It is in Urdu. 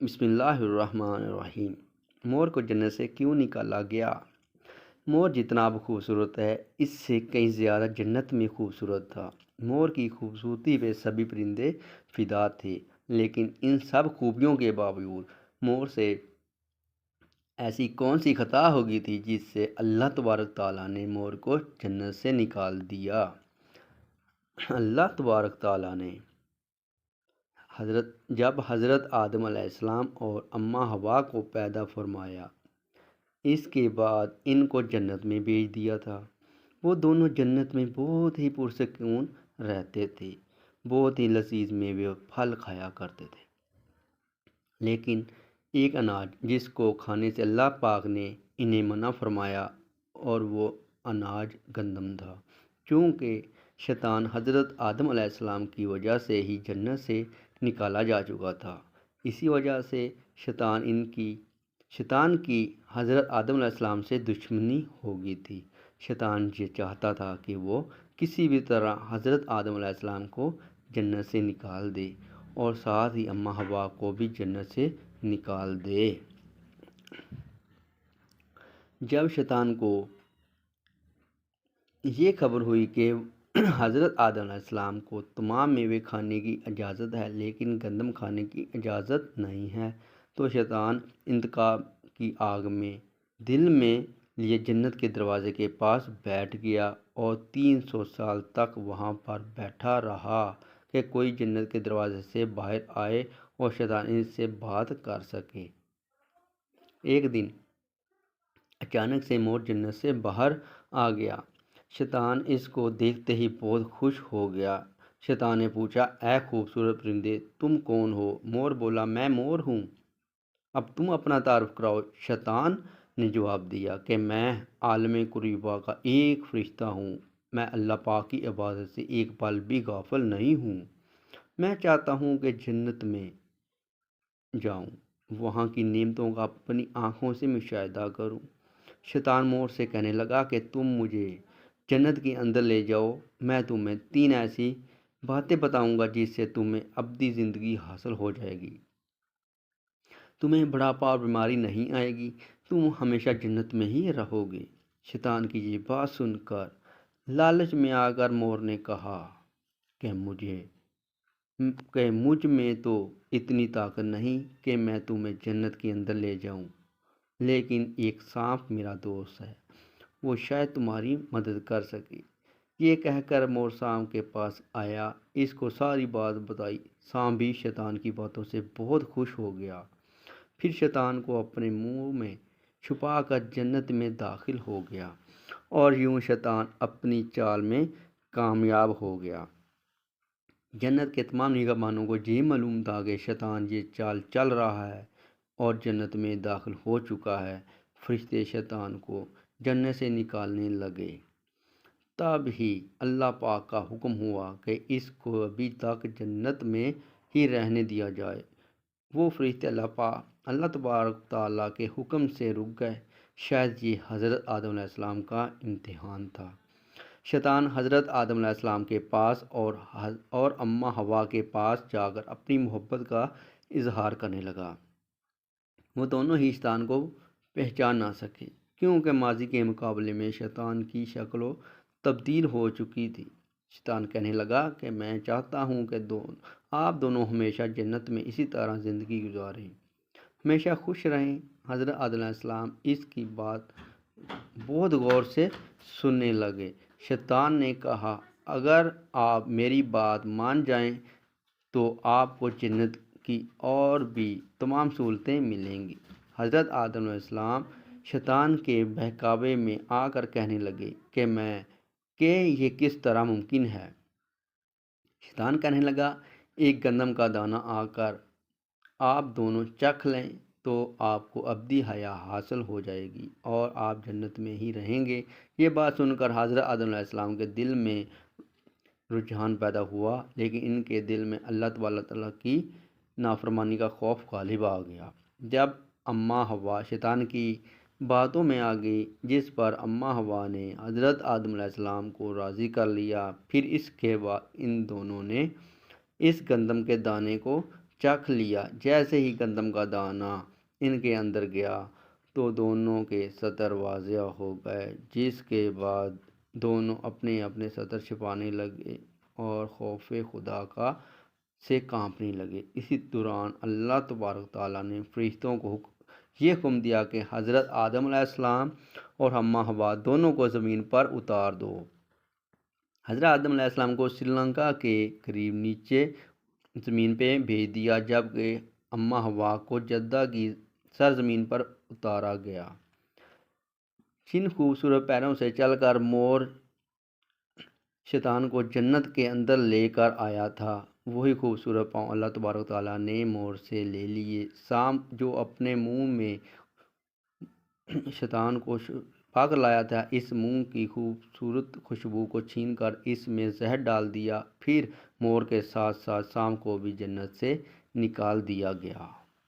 بسم اللہ الرحمن الرحیم۔ مور کو جنت سے کیوں نکالا گیا؟ مور جتنا اب خوبصورت ہے اس سے کہیں زیادہ جنت میں خوبصورت تھا۔ مور کی خوبصورتی پہ سبھی پرندے فدا تھے، لیکن ان سب خوبیوں کے باوجود مور سے ایسی کون سی خطا ہو گئی تھی جس سے اللہ تبارک تعالیٰ نے مور کو جنت سے نکال دیا۔ اللہ تبارک تعالیٰ نے جب حضرت آدم علیہ السلام اور اماں حوا کو پیدا فرمایا، اس کے بعد ان کو جنت میں بھیج دیا تھا۔ وہ دونوں جنت میں بہت ہی پرسکون رہتے تھے، بہت ہی لذیذ میوے اور پھل کھایا کرتے تھے۔ لیکن ایک اناج جس کو کھانے سے اللہ پاک نے انہیں منع فرمایا، اور وہ اناج گندم تھا۔ چونکہ شیطان حضرت آدم علیہ السلام کی وجہ سے ہی جنت سے نکالا جا چکا تھا، اسی وجہ سے شیطان کی حضرت آدم علیہ السلام سے دشمنی ہو گئی تھی۔ شیطان یہ چاہتا تھا کہ وہ کسی بھی طرح حضرت آدم علیہ السلام کو جنت سے نکال دے اور ساتھ ہی اماں حوا کو بھی جنت سے نکال دے۔ جب شیطان کو یہ خبر ہوئی کہ حضرت آدم علیہ السلام کو تمام میوے کھانے کی اجازت ہے لیکن گندم کھانے کی اجازت نہیں ہے، تو شیطان انتقام کی آگ میں دل میں لیے جنت کے دروازے کے پاس بیٹھ گیا اور 300 سال تک وہاں پر بیٹھا رہا کہ کوئی جنت کے دروازے سے باہر آئے اور شیطان ان سے بات کر سکے۔ ایک دن اچانک سے مور جنت سے باہر آ گیا۔ شیطان اس کو دیکھتے ہی بہت خوش ہو گیا۔ شیطان نے پوچھا، اے خوبصورت پرندے، تم کون ہو؟ مور بولا، میں مور ہوں، اب تم اپنا تعارف کراؤ۔ شیطان نے جواب دیا کہ میں عالم قریبا کا ایک فرشتہ ہوں، میں اللہ پاک کی عبادت سے ایک پل بھی غافل نہیں ہوں۔ میں چاہتا ہوں کہ جنت میں جاؤں، وہاں کی نعمتوں کا اپنی آنکھوں سے مشاہدہ کروں۔ شیطان مور سے کہنے لگا کہ تم مجھے جنت کے اندر لے جاؤ، میں تمہیں 3 ایسی باتیں بتاؤں گا جس سے تمہیں ابدی زندگی حاصل ہو جائے گی۔ تمہیں بڑھاپا اور بیماری نہیں آئے گی، تم ہمیشہ جنت میں ہی رہو گے۔ شیطان کی یہ بات سن کر لالچ میں آ کر مور نے کہا کہ مجھ میں تو اتنی طاقت نہیں کہ میں تمہیں جنت کے اندر لے جاؤں، لیکن ایک سانپ میرا دوست ہے، وہ شاید تمہاری مدد کر سکے۔ یہ کہہ کر مور سانپ کے پاس آیا، اس کو ساری بات بتائی۔ سانپ بھی شیطان کی باتوں سے بہت خوش ہو گیا، پھر شیطان کو اپنے منہ میں چھپا کر جنت میں داخل ہو گیا، اور یوں شیطان اپنی چال میں کامیاب ہو گیا۔ جنت کے تمام نگہبانوں کو یہ معلوم تھا کہ شیطان یہ چال چل رہا ہے اور جنت میں داخل ہو چکا ہے۔ فرشتے شیطان کو جنت سے نکالنے لگے۔ تب ہی اللہ پاک کا حکم ہوا کہ اس کو ابھی تک جنت میں ہی رہنے دیا جائے۔ وہ فرشتے اللہ تبارک تعالیٰ کے حکم سے رک گئے۔ شاید یہ حضرت آدم علیہ السلام کا امتحان تھا۔ شیطان حضرت آدم علیہ السلام کے پاس اور اماں حوا کے پاس جا کر اپنی محبت کا اظہار کرنے لگا۔ وہ دونوں ہی شیطان کو پہچان نہ سکے، کیونکہ ماضی کے مقابلے میں شیطان کی شکل تبدیل ہو چکی تھی۔ شیطان کہنے لگا کہ میں چاہتا ہوں کہ آپ دونوں ہمیشہ جنت میں اسی طرح زندگی گزاریں، ہمیشہ خوش رہیں۔ حضرت آدم علیہ السلام اس کی بات بہت غور سے سننے لگے۔ شیطان نے کہا، اگر آپ میری بات مان جائیں تو آپ کو جنت کی اور بھی تمام سہولتیں ملیں گی۔ حضرت آدم علیہ السلام شیطان کے بہکاوے میں آ کر کہنے لگے کہ یہ کس طرح ممکن ہے؟ شیطان کہنے لگا، ایک گندم کا دانہ آ کر آپ دونوں چکھ لیں تو آپ کو ابدی حیا حاصل ہو جائے گی اور آپ جنت میں ہی رہیں گے۔ یہ بات سن کر حضرت آدم علیہ السلام کے دل میں رجحان پیدا ہوا، لیکن ان کے دل میں اللہ تبارک تعالیٰ کی نافرمانی کا خوف غالب آ گیا۔ جب اماں حوا شیطان کی باتوں میں آ گئی، جس پر اماں حوا نے حضرت آدم علیہ السلام کو راضی کر لیا، پھر اس کے بعد ان دونوں نے اس گندم کے دانے کو چکھ لیا۔ جیسے ہی گندم کا دانہ ان کے اندر گیا تو دونوں کے سطر واضح ہو گئے، جس کے بعد دونوں اپنے اپنے سطر چھپانے لگے اور خوف خدا کا سے کانپنے لگے۔ اسی دوران اللہ تبارک تعالیٰ نے فرشتوں کو یہ حکم دیا کہ حضرت آدم علیہ السلام اور حمّہ حوا دونوں کو زمین پر اتار دو۔ حضرت آدم علیہ السلام کو سری لنکا کے قریب نیچے زمین پہ بھیج دیا، جبکہ حمّہ حوا کو جدہ کی سرزمین پر اتارا گیا۔ جن خوبصورت پیروں سے چل کر مور شیطان کو جنت کے اندر لے کر آیا تھا، وہی خوبصورت پاؤں اللہ تبارک تعالیٰ نے مور سے لے لیے۔ سانپ جو اپنے منہ میں شیطان کو چھپا کر لایا تھا، اس منہ کی خوبصورت خوشبو کو چھین کر اس میں زہر ڈال دیا، پھر مور کے ساتھ ساتھ سانپ کو بھی جنت سے نکال دیا گیا۔